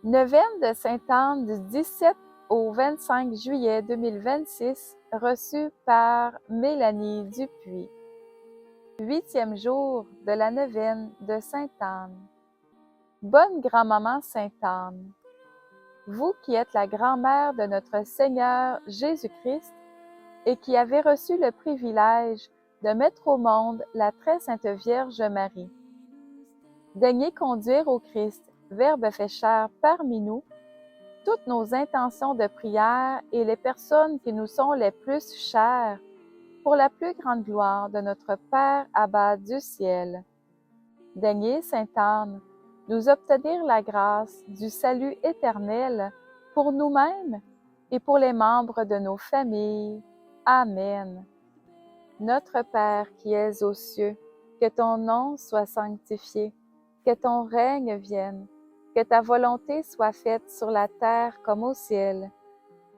Neuvaine de Sainte-Anne du 17 au 25 juillet 2026, reçue par Mélanie Dupuis. 8e jour de la neuvaine de Sainte-Anne. Bonne grand-maman Sainte-Anne, vous qui êtes la grand-mère de notre Seigneur Jésus-Christ et qui avez reçu le privilège de mettre au monde la très sainte Vierge Marie, daignez conduire au Christ, Verbe fait chair parmi nous, toutes nos intentions de prière et les personnes qui nous sont les plus chères, pour la plus grande gloire de notre Père Abba du ciel. Daignez, Sainte Anne, nous obtenir la grâce du salut éternel pour nous-mêmes et pour les membres de nos familles. Amen. Notre Père qui es aux cieux, que ton nom soit sanctifié, que ton règne vienne, que ta volonté soit faite sur la terre comme au ciel.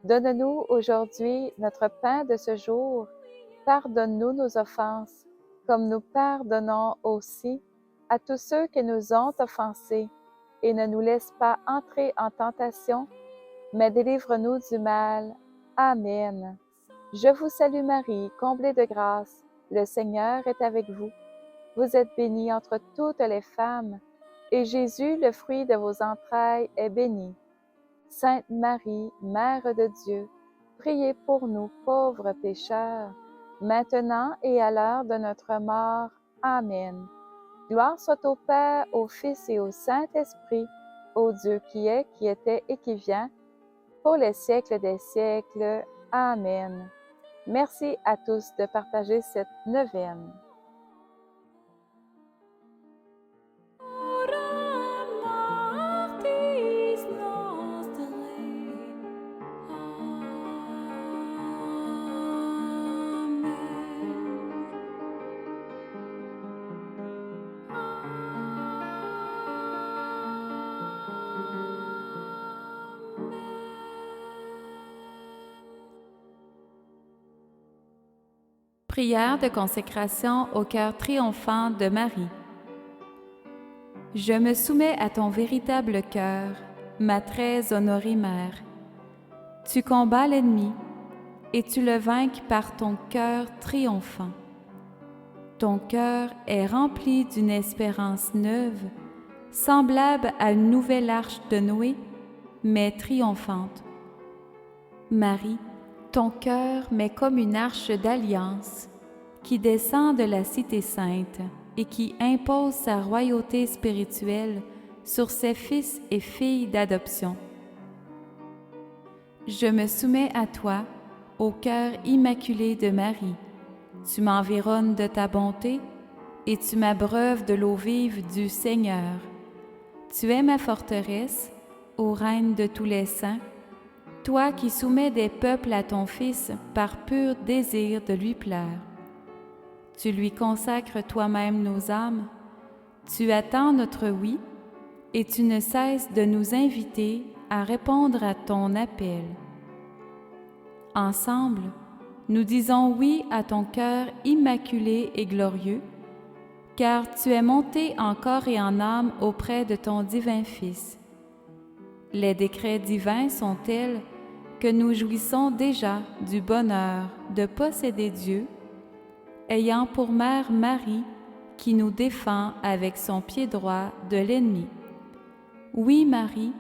Donne-nous aujourd'hui notre pain de ce jour. Pardonne-nous nos offenses, comme nous pardonnons aussi à tous ceux qui nous ont offensés, et ne nous laisse pas entrer en tentation, mais délivre-nous du mal. Amen. Je vous salue Marie, comblée de grâce, le Seigneur est avec vous. Vous êtes bénie entre toutes les femmes, et Jésus, le fruit de vos entrailles, est béni. Sainte Marie, Mère de Dieu, priez pour nous pauvres pécheurs, maintenant et à l'heure de notre mort. Amen. Gloire soit au Père, au Fils et au Saint-Esprit, au Dieu qui est, qui était et qui vient, pour les siècles des siècles. Amen. Merci à tous de partager cette neuvaine. Prière de consécration au cœur triomphant de Marie. Je me soumets à ton véritable cœur, ma très honorée Mère. Tu combats l'ennemi et tu le vainques par ton cœur triomphant. Ton cœur est rempli d'une espérance neuve, semblable à une nouvelle arche de Noé, mais triomphante. Marie, ton cœur m'est comme une arche d'alliance qui descend de la cité sainte et qui impose sa royauté spirituelle sur ses fils et filles d'adoption. Je me soumets à toi, au cœur immaculé de Marie. Tu m'environnes de ta bonté et tu m'abreuves de l'eau vive du Seigneur. Tu es ma forteresse, ô Reine de tous les saints, toi qui soumets des peuples à ton Fils par pur désir de lui plaire. Tu lui consacres toi-même nos âmes, tu attends notre oui, et tu ne cesses de nous inviter à répondre à ton appel. Ensemble, nous disons oui à ton cœur immaculé et glorieux, car tu es monté en corps et en âme auprès de ton divin Fils. Les décrets divins sont tels que nous jouissons déjà du bonheur de posséder Dieu, ayant pour mère Marie qui nous défend avec son pied droit de l'ennemi. Oui, Marie,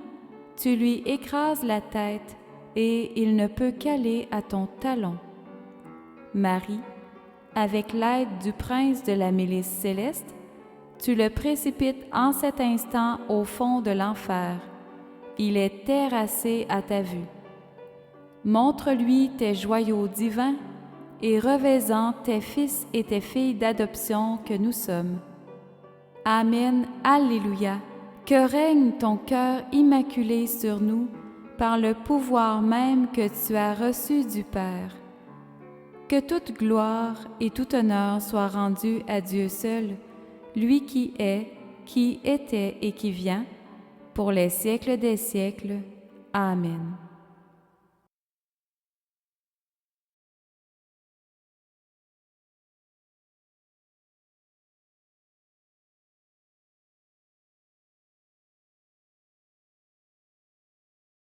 tu lui écrases la tête et il ne peut qu'aller à ton talon. Marie, avec l'aide du prince de la milice céleste, tu le précipites en cet instant au fond de l'enfer. Il est terrassé à ta vue. Montre-lui tes joyaux divins et revêts-en tes fils et tes filles d'adoption que nous sommes. Amen, Alléluia, que règne ton cœur immaculé sur nous par le pouvoir même que tu as reçu du Père. Que toute gloire et tout honneur soient rendus à Dieu seul, lui qui est, qui était et qui vient, pour les siècles des siècles. Amen.